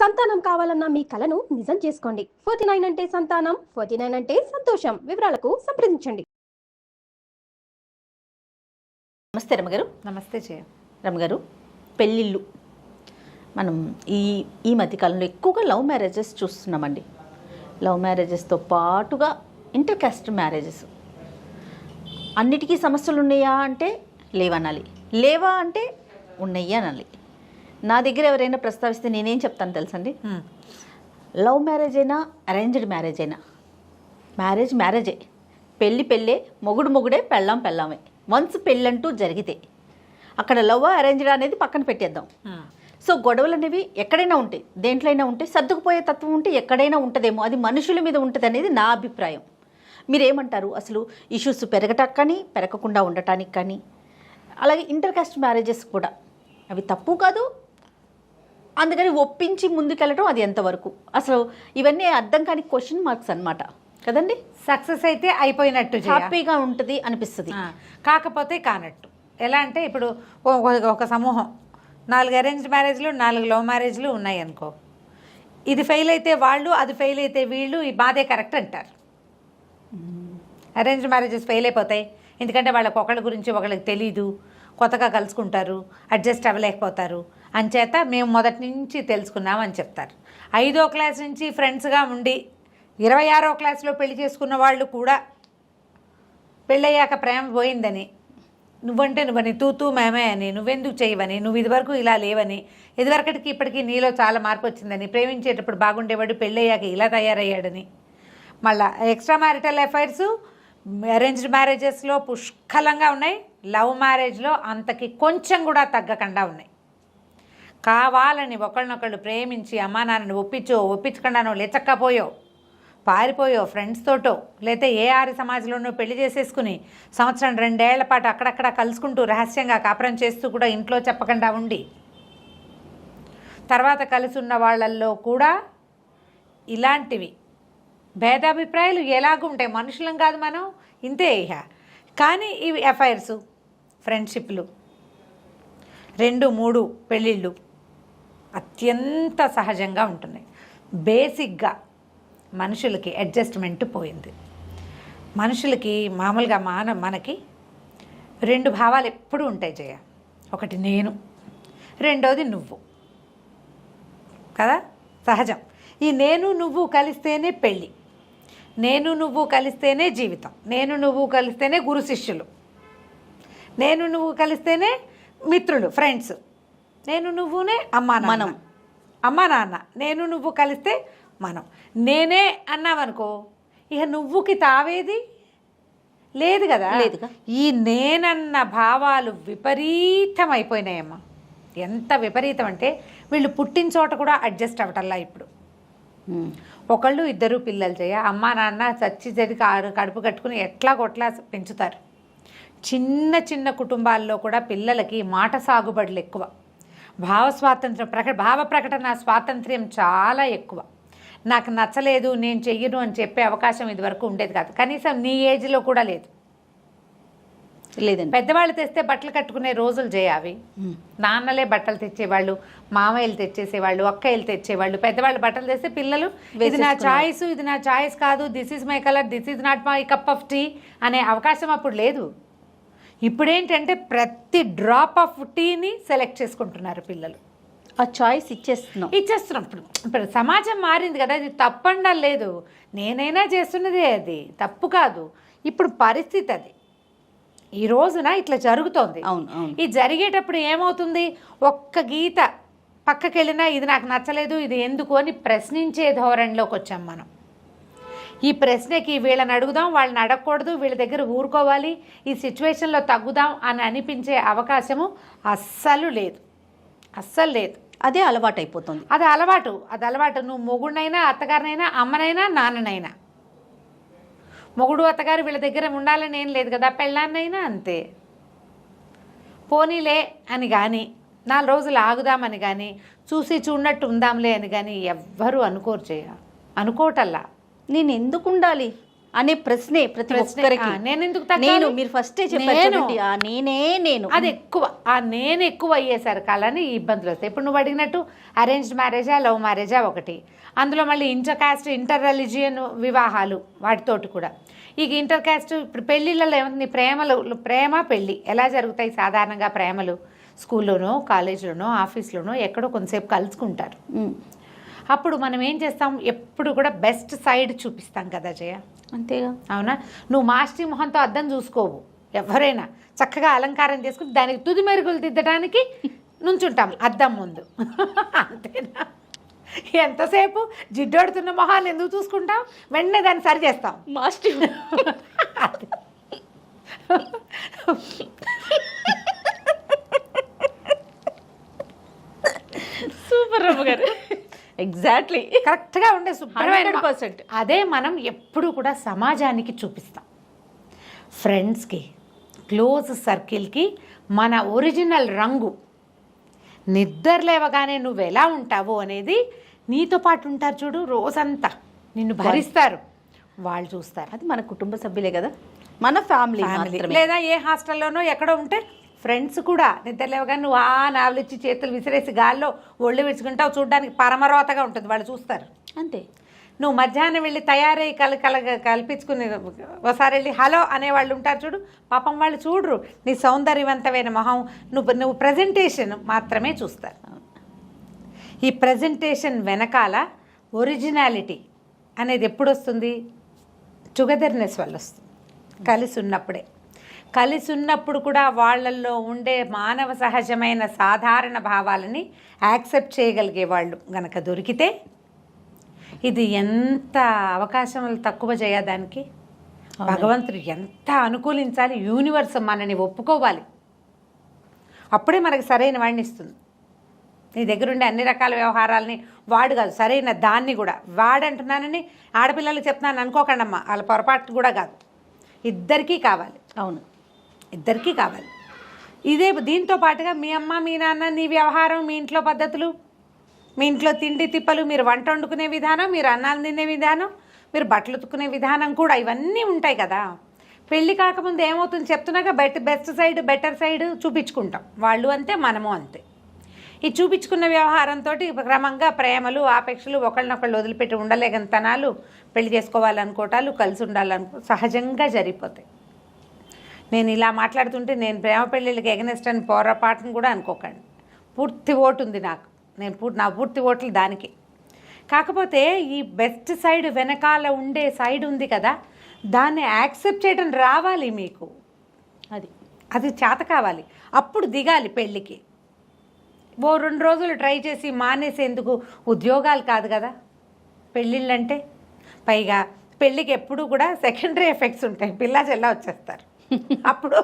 సంతానం కావాలన్న మీ కలను నిజం చేసుకోండి. 49 అంటే సంతానం, 49 అంటే సంతోషం. వివరాలకు సంప్రదించండి. నమస్తే రమగారు. నమస్తే జయ. రమగారు, పెళ్ళిళ్ళు మనం ఈ మధ్యకాలంలో ఎక్కువగా లవ్ మ్యారేజెస్ చూస్తున్నామండి. లవ్ మ్యారేజెస్తో పాటుగా ఇంటర్ కాస్ట్ మ్యారేజెస్. అన్నిటికీ సమస్యలు ఉన్నాయా అంటే లేవనాలి, లేవా అంటే ఉన్నాయి అనాలి. నా దగ్గర ఎవరైనా ప్రస్తావిస్తే నేనేం చెప్తాను తెలుసండి, లవ్ మ్యారేజ్ అయినా అరేంజ్డ్ మ్యారేజ్ అయినా మ్యారేజే, పెళ్ళే, మొగుడే, పెళ్ళామే. వన్స్ పెళ్ళంటూ జరిగితే అక్కడ లవ్ అరేంజ్డ్ అనేది పక్కన పెట్టేద్దాం. సో గొడవలు అనేవి ఎక్కడైనా ఉంటాయి, దేంట్లో అయినా ఉంటాయి. సర్దుకుపోయే తత్వం ఉంటే ఎక్కడైనా ఉంటుందేమో, అది మనుషుల మీద ఉంటుంది అనేది నా అభిప్రాయం. మీరేమంటారు? అసలు ఇష్యూస్ పెరగటానికి కానీ పెరగకుండా ఉండటానికి కానీ, అలాగే ఇంటర్ కాస్ట్ మ్యారేజెస్ కూడా అవి తప్పు కాదు, అందుకని ఒప్పించి ముందుకెళ్ళటం అది ఎంతవరకు? అసలు ఇవన్నీ అర్థం కాని క్వశ్చన్ మార్క్స్ అనమాట కదండి. సక్సెస్ అయితే అయిపోయినట్టు, హ్యాపీగా ఉంటుంది అనిపిస్తుంది, కాకపోతే కానట్టు. ఎలా అంటే ఇప్పుడు ఒక సమూహం 4 అరేంజ్డ్ మ్యారేజ్లు, 4 లవ్ మ్యారేజ్లు ఉన్నాయి అనుకో. ఇది ఫెయిల్ అయితే వాళ్ళు, అది ఫెయిల్ అయితే వీళ్ళు, ఈ బాధే కరెక్ట్ అంటారు. అరేంజ్డ్ మ్యారేజెస్ ఫెయిల్ అయిపోతాయి, ఎందుకంటే వాళ్ళకి ఒకళ్ళ గురించి ఒకళ్ళకి తెలీదు, కొత్తగా కలుసుకుంటారు, అడ్జస్ట్ అవ్వలేకపోతారు, అంచేత మేము మొదటి నుంచి తెలుసుకున్నామని చెప్తారు. 5వ క్లాస్ నుంచి ఫ్రెండ్స్గా ఉండి 26వ క్లాస్లో పెళ్లి చేసుకున్న వాళ్ళు కూడా పెళ్ళయ్యాక ప్రేమ పోయిందని, నువ్వని తూ మేమే అని, నువ్వెందుకు చేయవని, నువ్వు ఇదివరకు ఇలా లేవని, ఇదివరకటికి ఇప్పటికీ నీలో చాలా మార్పు వచ్చిందని, ప్రేమించేటప్పుడు బాగుండేవాడు పెళ్ళయ్యాక ఇలా తయారయ్యాడని. మళ్ళీ ఎక్స్ట్రా మ్యారిటల్ అఫైర్స్ అరేంజ్డ్ మ్యారేజెస్లో పుష్కలంగా ఉన్నాయి, లవ్ మ్యారేజ్లో అంతకి కొంచెం కూడా తగ్గకుండా ఉన్నాయి. కావాలని ఒకళ్ళనొకళ్ళు ప్రేమించి అమ్మా నాన్నని ఒప్పించకుండానో లేచక్కపోయో, పారిపోయో, ఫ్రెండ్స్ తోటో, లేకపోతే ఏ ఆరి సమాజంలోనో పెళ్లి చేసేసుకుని 1-2 ఏళ్ల పాటు అక్కడక్కడ కలుసుకుంటూ రహస్యంగా కాపురం చేస్తూ కూడా ఇంట్లో చెప్పకుండా ఉండి తర్వాత కలిసి ఉన్న వాళ్ళల్లో కూడా ఇలాంటివి భేదాభిప్రాయాలు ఎలాగుంటాయి. మనుషులం కాదు మనం, ఇంతే ఇహ. కానీ ఇవి అఫైర్స్, ఫ్రెండ్షిప్లు, 2-3 పెళ్ళిళ్ళు అత్యంత సహజంగా ఉంటున్నాయి. బేసిక్గా మనుషులకి అడ్జస్ట్మెంట్ పోయింది. మనుషులకి మామూలుగా మనకి 2 భావాలు ఎప్పుడూ ఉంటాయి జయ. ఒకటి నేను, రెండోది నువ్వు కదా, సహజం. ఈ నేను నువ్వు కలిస్తేనే పెళ్ళి, నేను నువ్వు కలిస్తేనే జీవితం, నేను నువ్వు కలిస్తేనే గురు శిష్యులు, నేను నువ్వు కలిస్తేనే మిత్రులు, ఫ్రెండ్స్, నేను నువ్వునే అమ్మా నాన్న, నేను నువ్వు కలిస్తే మనం. నేనే అన్నామనుకో, ఇక నువ్వుకి తావేది లేదు కదా. ఈ నేనన్న భావాలు విపరీతం అయిపోయినాయమ్మా. ఎంత విపరీతం అంటే వీళ్ళు పుట్టిన చోట కూడా అడ్జస్ట్ అవ్వటల్లా ఇప్పుడు. ఒకళ్ళు 2 పిల్లలు చేయ, అమ్మా నాన్న చచ్చి కడుపు కట్టుకుని ఎట్లా కొట్లా పెంచుతారు. చిన్న కుటుంబాల్లో కూడా పిల్లలకి మాట సాగుబడులు ఎక్కువ, భావ ప్రకటన స్వాతంత్ర్యం చాలా ఎక్కువ. నాకు నచ్చలేదు, నేను చెయ్యను అని చెప్పే అవకాశం ఇదివరకు ఉండేది కాదు, కనీసం నీ ఏజ్లో కూడా లేదండి. పెద్దవాళ్ళు తెస్తే బట్టలు కట్టుకునే రోజులు చేయావి. నాన్నలే బట్టలు తెచ్చేవాళ్ళు, మామయ్యలు తెచ్చేసేవాళ్ళు, అక్కయ్యలు తెచ్చేవాళ్ళు. పెద్దవాళ్ళు బట్టలు తెస్తే పిల్లలు ఇది నా చాయిస్, ఇది నా చాయిస్ కాదు, this is my colour, this is not my cup of tea అనే అవకాశం అప్పుడు లేదు. ఇప్పుడేంటంటే ప్రతి డ్రాప్ ఆఫ్ టీని సెలెక్ట్ చేసుకుంటున్నారు పిల్లలు. ఆ చాయిస్ ఇచ్చేస్తున్నాం. ఇప్పుడు సమాజం మారింది కదా, ఇది తప్పండా లేదు, నేనైనా చేస్తున్నదే, అది తప్పు కాదు. ఇప్పుడు పరిస్థితి అది ఈ రోజున ఇట్లా జరుగుతోంది. ఇది జరిగేటప్పుడు ఏమవుతుంది, ఒక్క గీత పక్కకెళ్ళినా ఇది నాకు నచ్చలేదు, ఇది ఎందుకు అని ప్రశ్నించే ధోరణిలోకి వచ్చాం మనం. ఈ ప్రశ్నకి వీళ్ళని అడుగుదాం, వాళ్ళని అడగకూడదు, వీళ్ళ దగ్గర ఊరుకోవాలి, ఈ సిచ్యువేషన్లో తగ్గుదాం అని అనిపించే అవకాశము అస్సలు లేదు. అదే అలవాటు అయిపోతుంది. అది అలవాటు. నువ్వు మొగుడినైనా, అత్తగారినైనా, అమ్మనైనా, నాన్ననైనా. మొగుడు అత్తగారు వీళ్ళ దగ్గర ఉండాలని ఏం లేదు కదా, పెళ్ళాన్నైనా అంతే. పోనీలే అని కానీ, 4 రోజులు ఆగుదామని కానీ, చూసి చూడనట్టు ఉందాంలే అని కానీ ఎవ్వరూ అనుకోరు అనుకోవటల్లా. నేను ఎందుకు ఉండాలి అనే ప్రశ్నే ప్రతి ఒక్కరికి. నేను ఎందుకు నేను మీరు ఫస్టే చెప్పారు చూడండి, ఆ నేను అది ఎక్కువ, ఆ నేను ఎక్కువ అయ్యేసరికి అలానే ఈ ఇబ్బందులు వస్తాయి. ఇప్పుడు నువ్వు అడిగినట్టు అరేంజ్డ్ మ్యారేజా లవ్ మ్యారేజా ఒకటి, అందులో మళ్ళీ ఇంటర్ కాస్ట్ ఇంటర్ రిలీజియన్ వివాహాలు వాటితోటి కూడా. ఇక ఇంటర్ కాస్ట్ ఇప్పుడు పెళ్ళిళ్ళలో ఏముంది, ప్రేమ పెళ్ళి ఎలా జరుగుతాయి సాధారణంగా? ప్రేమలు స్కూల్లోనో కాలేజీలోనో ఆఫీస్లోనో ఎక్కడో కొంతసేపు కలుసుకుంటారు. అప్పుడు మనం ఏం చేస్తాం, ఎప్పుడు కూడా బెస్ట్ సైడ్ చూపిస్తాం కదా జయ, అంతేగా? అవునా? నువ్వు మాస్టి మొహంతో అద్దం చూసుకోవు, ఎవరైనా చక్కగా అలంకారం చేసుకుని దానికి తుది మెరుగులు దిద్దడానికి నుంచుంటాం అద్దం ముందు, అంతేనా? ఎంతసేపు జిడ్డోడుతున్న మొహాన్ని ఎందుకు చూసుకుంటాం, వెంటనే దాన్ని సరి చేస్తాం మాస్టి. సూపర్ రమ్మ గారు, ఎగ్జాక్ట్లీ కరెక్ట్గా ఉండే 100%. అదే మనం ఎప్పుడు కూడా సమాజానికి చూపిస్తాం, ఫ్రెండ్స్కి, క్లోజ్ సర్కిల్కి మన ఒరిజినల్ రంగు. నిద్ర లేవగానే నువ్వు ఎలా ఉంటావు అనేది నీతో పాటు ఉంటారు చూడు, రోజంతా నిన్ను భరిస్తారు, వాళ్ళు చూస్తారు. అది మన కుటుంబ సభ్యులే కదా, మన ఫ్యామిలీ. లేదా ఏ హాస్టల్లోనో ఎక్కడో ఉంటే ఫ్రెండ్స్ కూడా నిద్ర లేవగానే నువ్వు నావలిచ్చి చేతులు విసిరేసి గాల్లో ఒళ్ళు విరుచుకుంటావు, చూడడానికి పరమరోతగా ఉంటుంది, వాళ్ళు చూస్తారు అంతే. నువ్వు మధ్యాహ్నం వెళ్ళి తయారై కల్పించుకుని ఒకసారి వెళ్ళి హలో అనేవాళ్ళు ఉంటారు చూడు, పాపం వాళ్ళు చూడరు నీ సౌందర్యవంతమైన మొహం, నువ్వు ప్రజెంటేషన్ మాత్రమే చూస్తారు. ఈ ప్రజెంటేషన్ వెనకాల ఒరిజినాలిటీ అనేది ఎప్పుడు వస్తుంది? టుగెదర్నెస్ వల్ల వస్తుంది, కలిసి ఉన్నప్పుడే. కలిసి ఉన్నప్పుడు కూడా వాళ్ళల్లో ఉండే మానవ సహజమైన సాధారణ భావాలని యాక్సెప్ట్ చేయగలిగే వాళ్ళు గనక దొరికితే, ఇది ఎంత అవకాశం తక్కువ చేయడానికి, భగవంతుడు ఎంత అనుకూలించాలి, యూనివర్స్ మనని ఒప్పుకోవాలి, అప్పుడే మనకి సరైన వాడిని ఇస్తుంది. నీ దగ్గరుండే అన్ని రకాల వ్యవహారాలని వాడు కాదు, సరైన దాన్ని కూడా వాడంటున్నానని ఆడపిల్లలకి చెప్తున్నాను అనుకోకండమ్మా, వాళ్ళ పొరపాటు కూడా కాదు, ఇద్దరికీ కావాలి. అవును, ఇద్దరికీ కావాలి. ఇదే దీంతో పాటుగా మీ అమ్మ మీ నాన్న, నీ వ్యవహారం, మీ ఇంట్లో పద్ధతులు, మీ ఇంట్లో తిండి తిప్పలు, మీరు వంట వండుకునే విధానం, మీరు అన్నాలు తినే విధానం, మీరు బట్టలు ఉతుక్కునే విధానం కూడా ఇవన్నీ ఉంటాయి కదా. పెళ్ళి కాకముందు ఏమవుతుంది చెప్తున్నాక, బెస్ట్ సైడ్ బెటర్ సైడ్ చూపించుకుంటాం, వాళ్ళు అంతే మనము అంతే. ఈ చూపించుకున్న వ్యవహారంతో క్రమంగా ప్రేమలు ఆపేక్షలు, ఒకళ్ళనొకళ్ళు వదిలిపెట్టి ఉండలేగంతనాలు, పెళ్లి చేసుకోవాలనుకోవటాలు, కలిసి ఉండాలనుకో సహజంగా జరిగిపోతాయి. నేను ఇలా మాట్లాడుతుంటే నేను ప్రేమ పెళ్ళిళ్ళకి ఎగనెస్ట్ అని పొరపాటును కూడా అనుకోకండి, పూర్తి ఓటు ఉంది నాకు, నా పూర్తి ఓట్లు దానికి. కాకపోతే ఈ బెస్ట్ సైడ్ వెనకాల ఉండే సైడ్ ఉంది కదా, దాన్ని యాక్సెప్ట్ చేయడం రావాలి మీకు, అది చేత కావాలి, అప్పుడు దిగాలి పెళ్ళికి. 2 రోజులు ట్రై చేసి మానేసేందుకు ఉద్యోగాలు కాదు కదా పెళ్ళిళ్ళంటే. పైగా పెళ్ళికి ఎప్పుడు కూడా సెకండరీ ఎఫెక్ట్స్ ఉంటాయి, పిల్ల చెల్ల వచ్చేస్తారు, అప్పుడు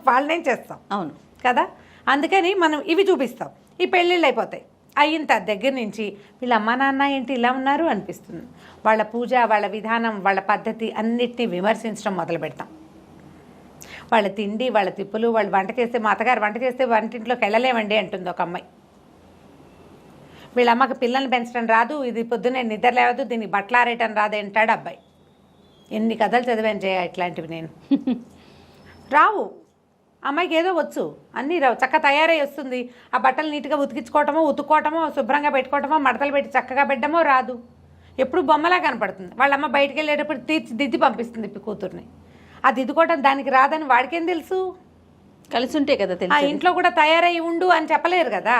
వాళ్ళనేం చేస్తాం, అవును కదా. అందుకని మనం ఇవి చూపిస్తాం, ఈ పెళ్ళిళ్ళు అయిపోతాయి. అయిన దగ్గర నుంచి వీళ్ళ అమ్మ నాన్న ఏంటి ఇలా ఉన్నారు అనిపిస్తుంది, వాళ్ళ పూజ, వాళ్ళ విధానం, వాళ్ళ పద్ధతి అన్నిటినీ విమర్శించడం మొదలు పెడతాం. వాళ్ళ తిండి, వాళ్ళ తిప్పులు, వాళ్ళు వంట చేస్తే, మా అత్తగారు వంట చేస్తే వంటింట్లోకి వెళ్ళలేమండి అంటుంది ఒక అమ్మాయి. వీళ్ళ అమ్మకి పిల్లల్ని పెంచడం రాదు, ఇది పొద్దున్నే నిద్ర లేవదు, దీనికి బట్టలు ఆరేయటం రాదు అంటాడు అబ్బాయి. ఎన్ని కథలు చదివాను చేయ ఇట్లాంటివి నేను. రావు, అమ్మాయికి ఏదో వచ్చు, అన్నీ రావు, చక్కగా తయారై వస్తుంది. ఆ బట్టలు నీట్గా ఉతికించుకోవటమో, ఉతుక్కోవటమో, శుభ్రంగా పెట్టుకోవటమో, మడతలు పెట్టి చక్కగా పెట్టడమో రాదు, ఎప్పుడు బొమ్మలా కనపడుతుంది. వాళ్ళ అమ్మ బయటికి వెళ్ళేటప్పుడు దిద్ది పంపిస్తుంది కూతుర్ని, ఆ దిద్దుకోవటం దానికి రాదని వాడికేం తెలుసు, కలిసి ఉంటే కదా తెలుసు. ఆ ఇంట్లో కూడా తయారై ఉండు అని చెప్పలేరు కదా.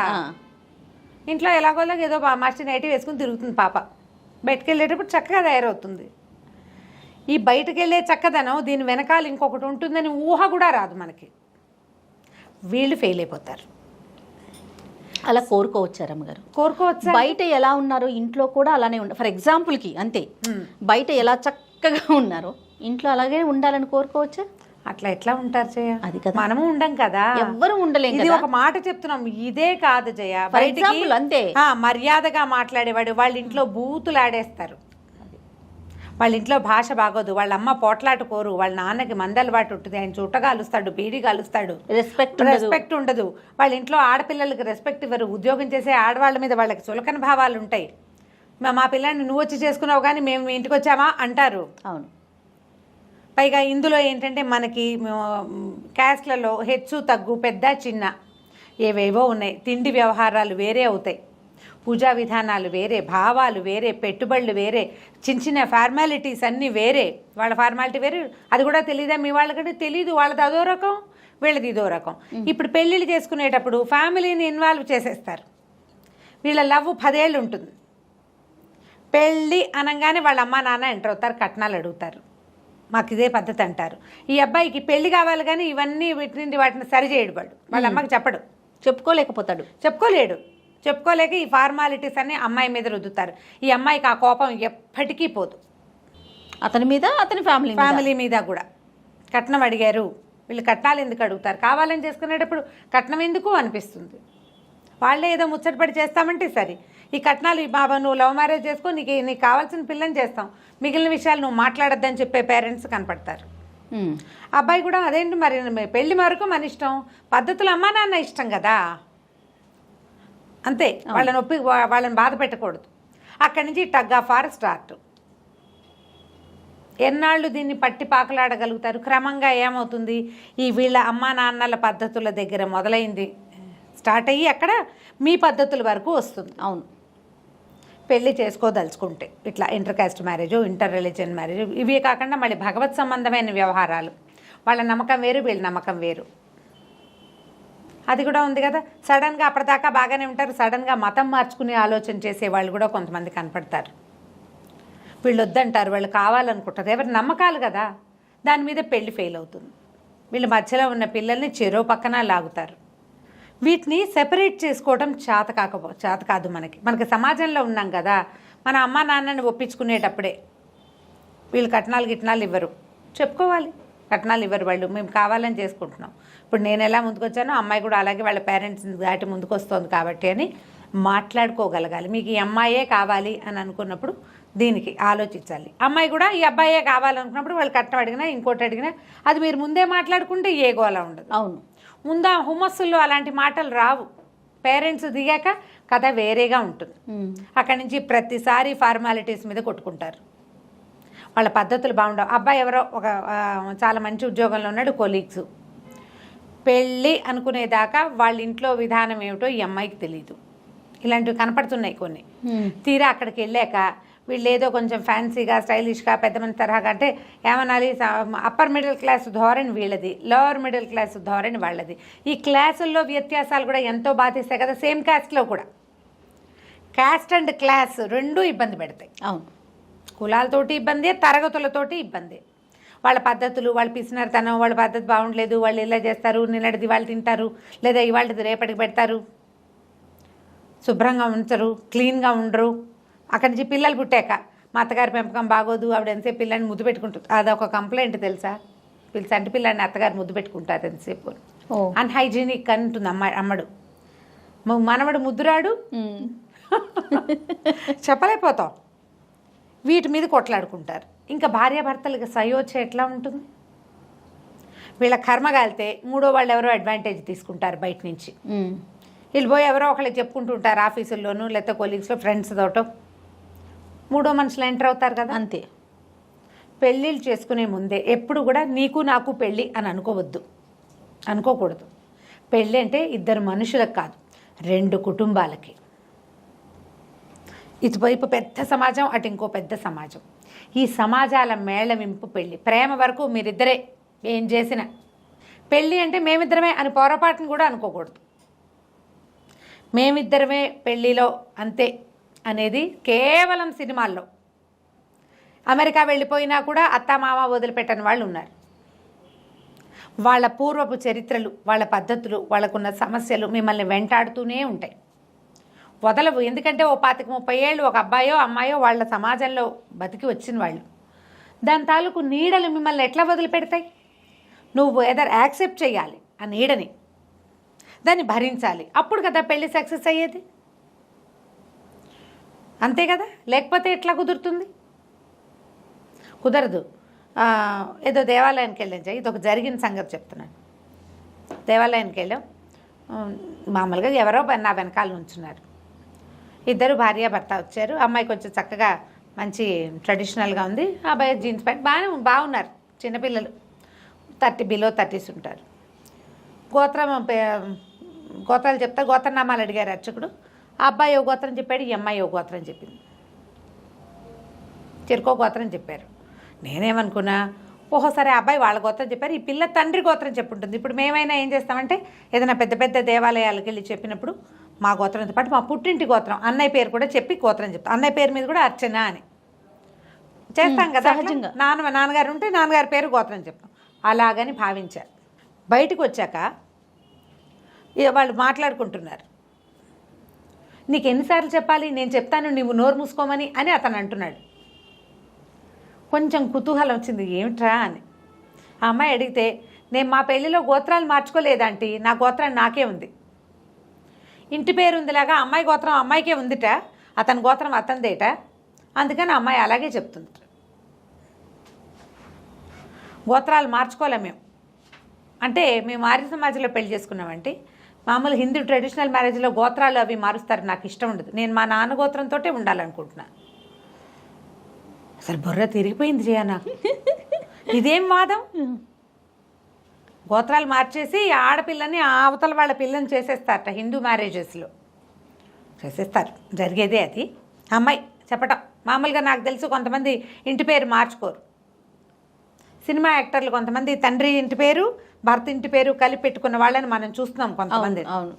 ఇంట్లో ఎలాగోలాగా ఏదో మాస్టర్ నైటీ వేసుకుని తిరుగుతుంది పాప, బయటకు వెళ్ళేటప్పుడు చక్కగా తయారవుతుంది. ఈ బయటకు వెళ్ళే చక్కదనం దీని వెనకాల ఇంకొకటి ఉంటుందని ఊహ కూడా రాదు మనకి, వీళ్ళు ఫెయిల్ అయిపోతారు. అలా కోరుకోవచ్చారు అమ్మగారు, కోరుకోవచ్చు. బయట ఎలా ఉన్నారో ఇంట్లో కూడా అలానే ఉండాలి. ఫర్ ఎగ్జాంపుల్కి అంతే, బయట ఎలా చక్కగా ఉన్నారో ఇంట్లో అలాగే ఉండాలని కోరుకోవచ్చా? అట్లా ఎట్లా ఉంటారు జయ, అది కదా, మనము ఉండం కదా, ఎవ్వరు ఉండలేం. ఇది ఒక మాట చెప్తున్నాం, ఇదే కాదు జయ. ఫర్ ఎగ్జాంపుల్ అంతే, మర్యాదగా మాట్లాడేవాడు వాళ్ళ ఇంట్లో బూతులు ఆడేస్తారు, వాళ్ళ ఇంట్లో భాష బాగోదు, వాళ్ళ అమ్మ పోట్లాట కోరు, వాళ్ళ నాన్నకి మందలవాటు ఉంటుంది, ఆయన చుట్ట కాలుస్తాడు, బీడీ కాలుస్తాడు, రెస్పెక్ట్ ఉండదు. వాళ్ళ ఇంట్లో ఆడపిల్లలకి రెస్పెక్ట్ ఇవ్వరు, ఉద్యోగం చేసే ఆడవాళ్ళ మీద వాళ్ళకి చులకన భావాలు ఉంటాయి. మా పిల్లాన్ని నువ్వు వచ్చి చేసుకున్నావు కానీ మేము మీ ఇంటికి వచ్చామా అంటారు. అవును, పైగా ఇందులో ఏంటంటే మనకి క్యాస్ట్లలో హెచ్చు తగ్గు పెద్ద చిన్న ఏవేవో ఉన్నాయి. తిండి వ్యవహారాలు వేరే అవుతాయి, పూజా విధానాలు వేరే, భావాలు వేరే, పెట్టుబడులు వేరే, చిన్న చిన్న ఫార్మాలిటీస్ అన్నీ వేరే. వాళ్ళ ఫార్మాలిటీ వేరే, అది కూడా తెలీదా మీ వాళ్ళకంటే? తెలీదు. వాళ్ళది అదో రకం, వీళ్ళది ఇదో రకం. ఇప్పుడు పెళ్ళిళ్ళు చేసుకునేటప్పుడు ఫ్యామిలీని ఇన్వాల్వ్ చేసేస్తారు. వీళ్ళ లవ్ 10 ఏళ్ళు ఉంటుంది. పెళ్ళి అనగానే వాళ్ళ అమ్మ నాన్న ఎంటర్ అవుతారు, కట్నాలు అడుగుతారు. మాకు ఇదే పద్ధతి అంటారు. ఈ అబ్బాయికి పెళ్లి కావాలి కానీ ఇవన్నీ వాటిని సరిచేయడు. వాళ్ళ అమ్మకి చెప్పడు, చెప్పుకోలేడు. చెప్పుకోలేక ఈ ఫార్మాలిటీస్ అన్నీ అమ్మాయి మీద రుద్దుతారు. ఈ అమ్మాయికి ఆ కోపం ఎప్పటికీ పోదు. అతని మీద, అతని ఫ్యామిలీ మీద కూడా. కట్నం అడిగారు, వీళ్ళు కట్నాలు ఎందుకు అడుగుతారు? కావాలని చేసుకునేటప్పుడు కట్నం ఎందుకు అనిపిస్తుంది. వాళ్ళే ఏదో ముచ్చటపడి చేస్తామంటే సరే, ఈ కట్నాలు బాబా నువ్వు లవ్ మ్యారేజ్ చేసుకో, నీకు కావాల్సిన పిల్లని చేస్తాం, మిగిలిన విషయాలు నువ్వు మాట్లాడొద్దని చెప్పే పేరెంట్స్ కనపడతారు. అబ్బాయి కూడా అదేంటి మరి, పెళ్లి వరకు మన ఇష్టం, పద్ధతులు అమ్మా నాన్న ఇష్టం కదా, అంతే. వాళ్ళని బాధ పెట్టకూడదు. అక్కడి నుంచి టగ్ ఆఫ్ వార్ స్టార్ట్. ఎన్నాళ్ళు దీన్ని పట్టి పాకలాడగలుగుతారు? క్రమంగా ఏమవుతుంది, ఈ వీళ్ళ అమ్మా నాన్నల పద్ధతుల దగ్గర మొదలైంది, స్టార్ట్ అయ్యి అక్కడ మీ పద్ధతుల వరకు వస్తుంది. అవును, పెళ్ళి చేసుకోదలుచుకుంటే ఇట్లా inter caste marriage, inter religion marriage, ఇవే కాకుండా మళ్ళీ భగవత్ సంబంధమైన వ్యవహారాలు. వాళ్ళ నమ్మకం వేరు, వీళ్ళ నమ్మకం వేరు. అది కూడా ఉంది కదా. సడన్గా అప్పటిదాకా బాగానే ఉంటారు, సడన్గా మతం మార్చుకునే ఆలోచన చేసే వాళ్ళు కూడా కొంతమంది కనపడతారు. వీళ్ళు వద్దంటారు, వాళ్ళు కావాలనుకుంటారు, ఎవరి నమ్మకాలు కదా, దాని మీద పెళ్లి ఫెయిల్ అవుతుంది. వీళ్ళ మధ్యలో ఉన్న పిల్లల్ని చెరో పక్కన లాగుతారు. వీటిని సెపరేట్ చేసుకోవడం చేత కాదు మనకి సమాజంలో ఉన్నాం కదా. మన అమ్మ నాన్నని ఒప్పించుకునేటప్పుడే వీళ్ళు కట్నాలు ఇవ్వరు, చెప్పుకోవాలి. కట్నాలు ఇవ్వరు వాళ్ళు, మేము కావాలని చేసుకుంటున్నాం. ఇప్పుడు నేను ఎలా ముందుకొచ్చానో అమ్మాయి కూడా అలాగే వాళ్ళ పేరెంట్స్ దాటి ముందుకు వస్తుంది కాబట్టి అని మాట్లాడుకోగలగాలి. మీకు ఈ అమ్మాయే కావాలి అని అనుకున్నప్పుడు దీనికి ఆలోచించాలి. అమ్మాయి కూడా ఈ అబ్బాయే కావాలనుకున్నప్పుడు వాళ్ళు కట్నం అడిగినా ఇంకోటి అడిగినా అది మీరు ముందే మాట్లాడుకుంటే ఏ గోల ఉండదు. అవును, ముందా హుమస్సుల్లో అలాంటి మాటలు రావు. పేరెంట్స్ దిగాక కథ వేరేగా ఉంటుంది. అక్కడి నుంచి ప్రతిసారి ఫార్మాలిటీస్ మీద కొట్టుకుంటారు. వాళ్ళ పద్ధతులు బాగుండవు. అబ్బాయి ఎవరో ఒక చాలా మంచి ఉద్యోగంలో ఉన్నాడు, కొలీగ్స్. పెళ్ళి అనుకునేదాకా వాళ్ళ ఇంట్లో విధానం ఏమిటో ఈ అమ్మాయికి తెలియదు. ఇలాంటివి కనపడుతున్నాయి కొన్ని. తీరా అక్కడికి వెళ్ళాక వీళ్ళు ఏదో కొంచెం ఫ్యాన్సీగా స్టైలిష్గా పెద్ద మంది తరహాగా, అంటే ఏమనాలి, అప్పర్ మిడిల్ క్లాస్ ధోరణి వీళ్ళది, లోవర్ మిడిల్ క్లాస్ ధోరణి వాళ్ళది. ఈ క్లాసుల్లో వ్యత్యాసాలు కూడా ఎంతో బాధిస్తాయి కదా. సేమ్ క్యాస్ట్లో కూడా క్యాస్ట్ అండ్ క్లాస్ రెండూ ఇబ్బంది పెడతాయి. అవును, కులాలతోటి ఇబ్బంది, తరగతులతోటి ఇబ్బంది. వాళ్ళ పద్ధతులు, వాళ్ళ పిసినారితనం, వాళ్ళ పద్ధతి బాగుండలేదు, వాళ్ళు ఇలా చేస్తారు, నిన్నటిది వాళ్ళు తింటారు, లేదా ఇవాళది రేపటికి పెడతారు, శుభ్రంగా ఉంచరు, క్లీన్గా ఉండరు. అక్కడి నుంచి పిల్లలు పుట్టాక మా అత్తగారి పెంపకం బాగోదు, ఆవిడ ఎంతసేపు పిల్లని ముద్దు పెట్టుకుంటుంది. అదొక కంప్లైంట్ తెలుసా? అంటే పిల్లాన్ని అత్తగారు ముద్దు పెట్టుకుంటారు ఎంతసేపు, అన్హైజీనిక్ అంటుంది అమ్మడు. మనవడు ముద్దురాడు, చెప్పలేకపోతాం. వీటి మీద కొట్లాడుకుంటారు. ఇంకా భార్యాభర్తలకి సయోధ్య ఎట్లా ఉంటుంది? వీళ్ళ కర్మ కాలితే మూడో వాళ్ళు ఎవరో అడ్వాంటేజ్ తీసుకుంటారు బయట నుంచి. వీళ్ళు పోయి ఎవరో ఒకళ్ళకి చెప్పుకుంటుంటారు ఆఫీసుల్లోనూ, లేకపోతే కొలీగ్స్లో, ఫ్రెండ్స్ తోటో. మూడో మనుషులు ఎంటర్ అవుతారు కదా. అంతే. పెళ్ళిళ్ళు చేసుకునే ముందే ఎప్పుడు కూడా నీకు నాకు పెళ్ళి అని అనుకోకూడదు. పెళ్ళి అంటే ఇద్దరు మనుషులకు కాదు, 2 కుటుంబాలకి. ఇటువైపు పెద్ద సమాజం, అటు ఇంకో పెద్ద సమాజం. ఈ సమాజాల మేళవింపు పెళ్ళి. ప్రేమ వరకు మీరిద్దరే ఏం చేసినా. పెళ్ళి అంటే మేమిద్దరమే అని పొరపాటును కూడా అనుకోకూడదు. మేమిద్దరమే పెళ్ళిలో అంతే అనేది కేవలం సినిమాల్లో. అమెరికా వెళ్ళిపోయినా కూడా అత్తామామ వదిలిపెట్టని వాళ్ళు ఉన్నారు. వాళ్ళ పూర్వపు చరిత్రలు, వాళ్ళ పద్ధతులు, వాళ్ళకున్న సమస్యలు మిమ్మల్ని వెంటాడుతూనే ఉంటాయి, వదలవు. ఎందుకంటే ఓ 25-30 ఏళ్ళు ఒక అబ్బాయో అమ్మాయో వాళ్ళ సమాజంలో బతికి వచ్చిన వాళ్ళు. దాని తాలూకు నీడలు మిమ్మల్ని ఎట్లా వదిలిపెడతాయి? నువ్వు ఎదర్ యాక్సెప్ట్ చేయాలి ఆ నీడని, దాన్ని భరించాలి. అప్పుడు కదా పెళ్ళి సక్సెస్ అయ్యేది. అంతే కదా, లేకపోతే ఎట్లా కుదురుతుంది? కుదరదు. ఏదో దేవాలయానికి వెళ్ళాం, ఇది ఒక జరిగిన సంగతి చెప్తున్నాను. దేవాలయానికి వెళ్ళాం, మామూలుగా ఎవరో నా వెనకాల నుంచున్నారు. ఇద్దరు భార్యాభర్త వచ్చారు. అమ్మాయి కొంచెం చక్కగా మంచి ట్రెడిషనల్గా ఉంది, అబ్బాయి జీన్స్ ప్యాంట్ బాగున్నారు, చిన్నపిల్లలు 30 ఉంటారు. గోత్రాలు చెప్తా గోత్రనామాలు అడిగారు అర్చకుడు. ఆ అబ్బాయి ఓ గోత్రం చెప్పాడు, ఈ అమ్మాయి ఓ గోత్రం చెప్పింది. చెరుకో గోత్రం చెప్పారు. నేనేమనుకున్నా, ఓహోసరే అబ్బాయి వాళ్ళ గోత్రం చెప్పారు, ఈ పిల్ల తండ్రి గోత్రం చెప్పుంటుంది. ఇప్పుడు మేమైనా ఏం చేస్తామంటే ఏదైనా పెద్ద పెద్ద దేవాలయాలకు వెళ్ళి చెప్పినప్పుడు మా గోత్రంతో పాటు మా పుట్టింటి గోత్రం అన్నయ్య పేరు కూడా చెప్పి గోత్రం చెప్తాం. అన్నయ్య పేరు మీద కూడా అర్చన అని చేస్తాం కదా సహజంగా. నాన్నగారు ఉంటే నాన్నగారి పేరు గోత్రం చెప్తాం. అలాగని భావించారు. బయటకు వచ్చాక వాళ్ళు మాట్లాడుకుంటున్నారు. నీకు ఎన్నిసార్లు చెప్పాలి, నేను చెప్తాను నువ్వు నోరు మూసుకోమని అని అతను అంటున్నాడు. కొంచెం కుతూహలం వచ్చింది, ఏమిట్రా అని. ఆ అమ్మాయి అడిగితే, నేను మా పెళ్ళిలో గోత్రాలు మార్చుకోలేదంటే నా గోత్రం నాకే ఉంది. ఇంటి పేరు ఉందిలాగా అమ్మాయి గోత్రం అమ్మాయికే ఉందిట, అతని గోత్రం అతనిదేట, అందుకని అమ్మాయి అలాగే చెప్తుంది. గోత్రాలు మార్చుకోలే మేము. అంటే మేము ఆర్య సమాజంలో పెళ్లి చేసుకున్నామంటే మామూలు హిందూ ట్రెడిషనల్ మ్యారేజ్లో గోత్రాలు అవి మారుస్తారు, నాకు ఇష్టం ఉండదు. నేను మా నాన్న గోత్రంతో ఉండాలనుకుంటున్నాను. అసలు బుర్ర తిరిగిపోయింది జయ నాకు. ఇదేం వాదం? గోత్రాలు మార్చేసి ఆడపిల్లని అవతల వాళ్ళ పిల్లని చేసేస్తారట హిందూ మ్యారేజెస్లో. చేసేస్తారు, జరిగేదే అది. అమ్మాయి చెప్పటం మామూలుగా నాకు తెలుసు కొంతమంది ఇంటి పేరు మార్చుకోరు. సినిమా యాక్టర్లు కొంతమంది తండ్రి ఇంటి పేరు భర్త ఇంటి పేరు కలిపి పెట్టుకున్న వాళ్ళని మనం చూస్తున్నాం కొంతమంది. అవును.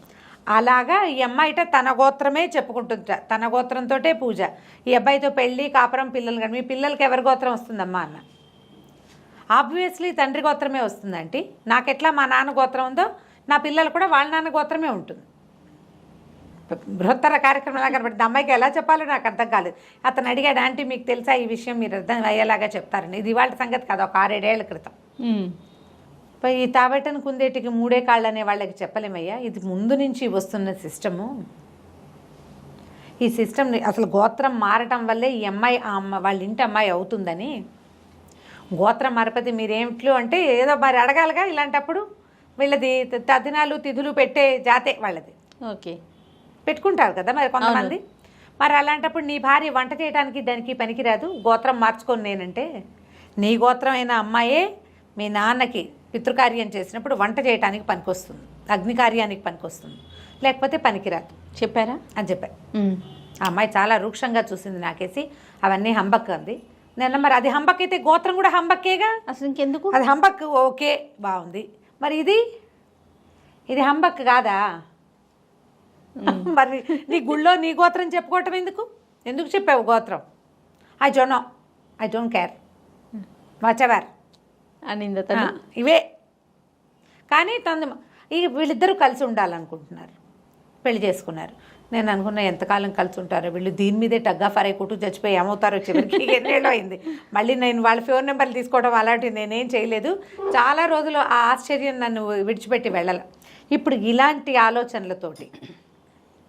అలాగా ఈ అమ్మాయిట తన గోత్రమే చెప్పుకుంటుంట, తన గోత్రంతో పూజ. ఈ అబ్బాయితో పెళ్ళి కాపురం పిల్లలు కానీ మీ పిల్లలకి ఎవరి గోత్రం వస్తుందమ్మా అన్న. ఆబ్వియస్లీ తండ్రి గోత్రమే వస్తుందంటే నాకెట్లా మా నాన్న గోత్రం ఉందో నా పిల్లలు కూడా వాళ్ళ నాన్న గోత్రమే ఉంటుంది. బృహత్తర కార్యక్రమంలా కనబడింది. అమ్మాయికి ఎలా చెప్పాలో నాకు అర్థం కాలేదు. అతను అడిగాడు, ఆంటీ మీకు తెలుసా ఈ విషయం, మీరు అర్థం అయ్యేలాగా చెప్తారని. ఇది ఇవాళ సంగతి కాదు, ఒక 6-7 ఏళ్ల క్రితం. ఈ తాబెట్టను కుందేటికి 3 కాళ్ళు అనే వాళ్ళకి చెప్పలేమయ్యా, ఇది ముందు నుంచి వస్తున్న సిస్టము. ఈ సిస్టమ్ అసలు గోత్రం మారటం వల్లే ఈ అమ్మాయి వాళ్ళ ఇంటి అమ్మాయి అవుతుందని. గోత్రం మరపతి మీరేమిట్లు అంటే ఏదో మరి అడగాలిగా. ఇలాంటప్పుడు వీళ్ళది తదినాలు తిథులు పెట్టే జాతే వాళ్ళది. ఓకే, పెట్టుకుంటారు కదా మరి కొంతమంది. మరి అలాంటప్పుడు నీ భార్య వంట చేయడానికి దానికి పనికిరాదు, గోత్రం మార్చుకొని నేనంటే నీ గోత్రమైన అమ్మాయే మీ నాన్నకి పితృకార్యం చేసినప్పుడు వంట చేయడానికి పనికొస్తుంది, అగ్నికార్యానికి పనికొస్తుంది, లేకపోతే పనికిరాదు. చెప్పారా అని చెప్పారు. ఆ అమ్మాయి చాలా రూక్షంగా చూసింది నాకేసి. అవన్నీ హంబక్ అంది. నేను మరి అది హంబక్ అయితే గోత్రం కూడా హంబక్కేగా, అసలు ఇంకెందుకు? అది హంబక్ ఓకే బాగుంది, మరి ఇది హంబక్ కాదా? మరి నీ గుళ్ళో నీ గోత్రం చెప్పుకోవటం ఎందుకు చెప్పావు గోత్రం? ఐ డోంట్ కేర్ వాచెవర్ అనింద ఇవే. కానీ వీళ్ళిద్దరూ కలిసి ఉండాలనుకుంటున్నారు, పెళ్లి చేసుకున్నారు. నేను అనుకున్నా ఎంతకాలం కలిసి ఉంటారో వీళ్ళు, దీని మీదే టగ్గా ఫరై కొట్టు చచ్చిపోయి ఏమవుతారో చివరికి. ఎన్నేళ్ళు అయింది. మళ్ళీ నేను వాళ్ళ ఫోన్ నెంబర్లు తీసుకోవడం అలాంటివి నేనేం చేయలేదు. చాలా రోజులు ఆ ఆశ్చర్యం నన్ను విడిచిపెట్టి వెళ్ళాల. ఇప్పుడు ఇలాంటి ఆలోచనలతోటి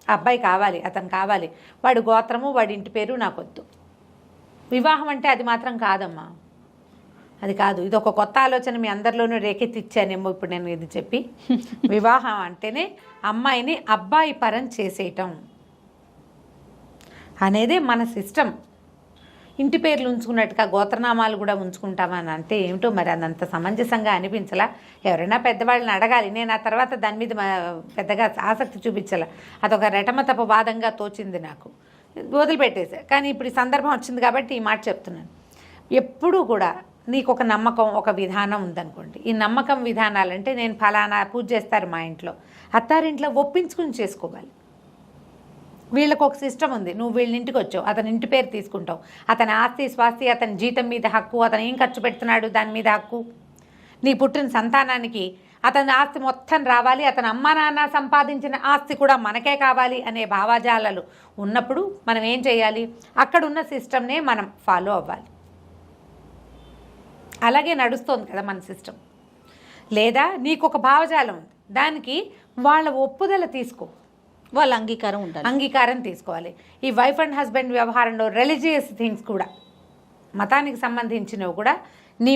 అబ్బాయి కావాలి, అతను కావాలి, వాడి గోత్రము వాడి ఇంటి పేరు నాకొద్దు. వివాహం అంటే అది మాత్రం కాదమ్మా, అది కాదు. ఇది ఒక కొత్త ఆలోచన మీ అందరిలోనూ రేకెత్తిచ్చానేమో ఇప్పుడు నేను ఇది చెప్పి. వివాహం అంటేనే అమ్మాయిని అబ్బాయి పరం చేసేయటం అనేదే మన సిస్టమ్. ఇంటి పేర్లు ఉంచుకున్నట్టుగా గోత్రనామాలు కూడా ఉంచుకుంటామని అంటే ఏమిటో మరి అదంత సమంజసంగా అనిపించలా. ఎవరైనా పెద్దవాళ్ళని అడగాలి. నేను ఆ తర్వాత దాని మీద పెద్దగా ఆసక్తి చూపించాల. అదొక రెటమతప వాదంగా తోచింది నాకు, వదిలిపెట్టేసా. కానీ ఇప్పుడు ఈ సందర్భం వచ్చింది కాబట్టి ఈ మాట చెప్తున్నాను. ఎప్పుడూ కూడా నీకు ఒక నమ్మకం, ఒక విధానం ఉందనుకోండి. ఈ నమ్మకం విధానాలంటే నేను ఫలానా పూజ చేస్తారు మా ఇంట్లో, అత్తారింట్లో ఒప్పించుకుని చేసుకోవాలి. వీళ్ళకు ఒక సిస్టమ్ ఉంది. నువ్వు వీళ్ళ ఇంటికి వచ్చావు, అతని ఇంటి పేరు తీసుకుంటావు, అతని ఆస్తి స్వాస్తి, అతని జీతం మీద హక్కు, అతను ఏం ఖర్చు పెడుతున్నాడు దాని మీద హక్కు, నీ పుట్టిన సంతానానికి అతని ఆస్తి మొత్తం రావాలి, అతని అమ్మా నాన్న సంపాదించిన ఆస్తి కూడా మనకే కావాలి అనే భావజాలాలు ఉన్నప్పుడు మనం ఏం చేయాలి? అక్కడున్న సిస్టమ్నే మనం ఫాలో అవ్వాలి. అలాగే నడుస్తోంది కదా మన సిస్టమ్. లేదా నీకు ఒక భావజాలం ఉంది, దానికి వాళ్ళ ఒప్పుదల తీసుకో, వాళ్ళ అంగీకారం ఉండాలి, అంగీకారం తీసుకోవాలి. ఈ వైఫ్ అండ్ హస్బెండ్ వ్యవహారంలో రిలీజియస్ థింగ్స్ కూడా, మతానికి సంబంధించినవి కూడా, నీ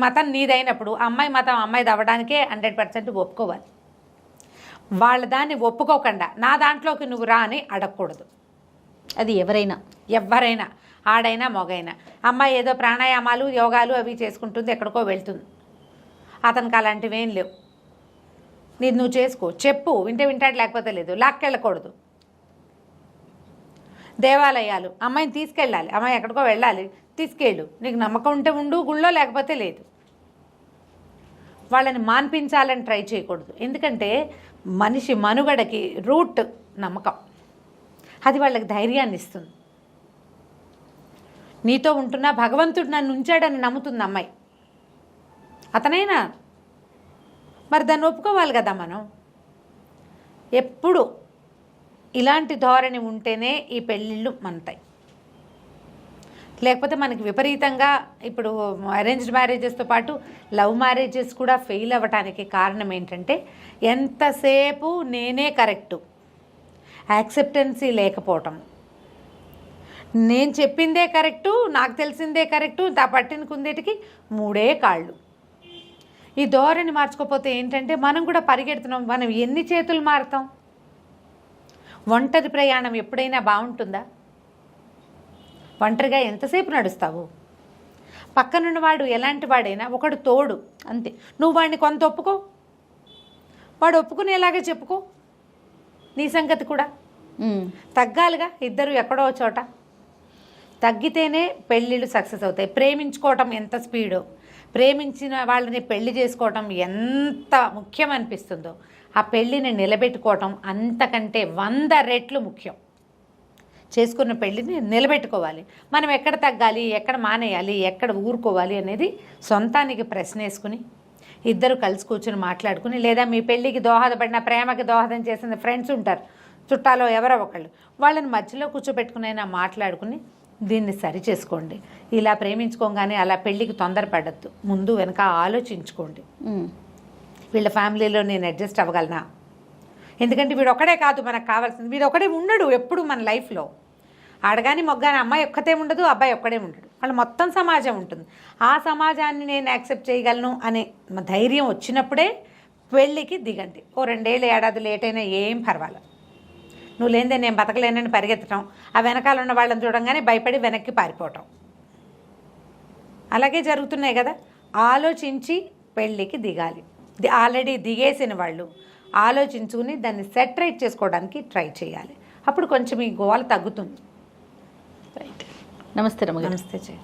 మతం నీదైనప్పుడు అమ్మాయి మతం అమ్మాయిది అవ్వడానికే 100% ఒప్పుకోవాలి. వాళ్ళ దాన్ని ఒప్పుకోకుండా నా దాంట్లోకి నువ్వు రా అని అడగకూడదు. అది ఎవరైనా ఎవరైనా, ఆడైనా మొగైనా. అమ్మాయి ఏదో ప్రాణాయామాలు యోగాలు అవి చేసుకుంటుంది, ఎక్కడికో వెళ్తుంది. అతనికి అలాంటివి ఏం లేవు. నీది నువ్వు చేసుకో, చెప్పు, వింటే వింటాడు, లేకపోతే లేదు. లాక్కెళ్ళకూడదు. దేవాలయాలు, అమ్మాయిని తీసుకెళ్ళాలి, అమ్మాయి ఎక్కడికో వెళ్ళాలి, తీసుకెళ్ళు. నీకు నమ్మకం ఉంటే ఉండు గుళ్ళో, లేకపోతే లేదు. వాళ్ళని మాన్పించాలని ట్రై చేయకూడదు. ఎందుకంటే మనిషి మనుగడకి రూట్ నమ్మకం. అది వాళ్ళకి ధైర్యాన్ని ఇస్తుంది. నీతో ఉంటున్నా భగవంతుడు నన్ను ఉంచాడని నమ్ముతుంది అమ్మాయి. అతనైనా మరి దాన్ని ఒప్పుకోవాలి కదా మనం. ఎప్పుడు ఇలాంటి ధోరణి ఉంటేనే ఈ పెళ్ళిళ్ళు మనతాయి. లేకపోతే మనకి విపరీతంగా ఇప్పుడు అరేంజ్డ్ మ్యారేజెస్తో పాటు లవ్ మ్యారేజెస్ కూడా ఫెయిల్ అవ్వటానికి కారణం ఏంటంటే ఎంతసేపు నేనే కరెక్టు, యాక్సెప్టెన్సీ లేకపోవటం. నేను చెప్పిందే కరెక్టు, నాకు తెలిసిందే కరెక్టు, పట్టిన కుందేటికి 3 కాళ్ళు. ఈ ధోరణి మార్చుకోకపోతే ఏంటంటే మనం కూడా పరిగెడుతున్నాం. మనం ఎన్ని చేతులు మారుతాం? ఒంటరి ప్రయాణం ఎప్పుడైనా బాగుంటుందా? ఒంటరిగా ఎంతసేపు నడుస్తావు? పక్కనున్నవాడు ఎలాంటి వాడైనా ఒకడు తోడు అంతే. నువ్వు వాడిని కొంత ఒప్పుకో, వాడు ఒప్పుకునేలాగా చెప్పుకో. నీ సంగతి కూడా తగ్గాలిగా. ఇద్దరు ఎక్కడో చోట తగ్గితేనే పెళ్ళిళ్ళు సక్సెస్ అవుతాయి. ప్రేమించుకోవటం ఎంత స్పీడో, ప్రేమించిన వాళ్ళని పెళ్లి చేసుకోవటం ఎంత ముఖ్యం అనిపిస్తుందో, ఆ పెళ్ళిని నిలబెట్టుకోవటం అంతకంటే 100 రెట్లు ముఖ్యం. చేసుకున్న పెళ్ళిని నిలబెట్టుకోవాలి. మనం ఎక్కడ తగ్గాలి, ఎక్కడ మానేయాలి, ఎక్కడ ఊరుకోవాలి అనేది సొంతానికి ప్రశ్న వేసుకుని ఇద్దరు కలిసి కూర్చుని మాట్లాడుకుని, లేదా మీ పెళ్ళికి దోహదపడిన, ప్రేమకి దోహదం చేసిన ఫ్రెండ్స్ ఉంటారు, చుట్టాలో ఎవరో ఒకళ్ళు, వాళ్ళని మధ్యలో కూర్చోబెట్టుకునైనా మాట్లాడుకుని దీన్ని సరి చేసుకోండి. ఇలా ప్రేమించుకోగానే అలా పెళ్ళికి తొందరపడద్దు. ముందు వెనక ఆలోచించుకోండి. వీళ్ళ ఫ్యామిలీలో నేను అడ్జస్ట్ అవ్వగలనా? ఎందుకంటే వీడు ఒకడే కాదు మనకు కావాల్సింది. వీడు ఒకడే ఉండడు ఎప్పుడు మన లైఫ్లో. ఆడగాని మొగ్గాని అమ్మాయి ఒక్కతే ఉండదు, అబ్బాయి ఒక్కడే ఉండడు. వాళ్ళ మొత్తం సమాజం ఉంటుంది. ఆ సమాజాన్ని నేను యాక్సెప్ట్ చేయగలను అనే ధైర్యం వచ్చినప్పుడే పెళ్ళికి దిగండి. ఓ 2 ఏళ్ళు ఏడాది లేట్ అయినా ఏం పర్వాలేదు. నువ్వు లేనిదే నేను బతకలేనని పరిగెత్తడం, ఆ వెనకాల ఉన్న వాళ్ళని చూడంగానే భయపడి వెనక్కి పారిపోవటం, అలాగే జరుగుతున్నాయి కదా. ఆలోచించి పెళ్ళికి దిగాలి. ఆల్రెడీ దిగేసిన వాళ్ళు ఆలోచించుకుని దాన్ని సెటరేట్ చేసుకోవడానికి ట్రై చేయాలి. అప్పుడు కొంచెం ఈ గోల తగ్గుతుంది. రైట్. నమస్తే రమగారు. నమస్తే.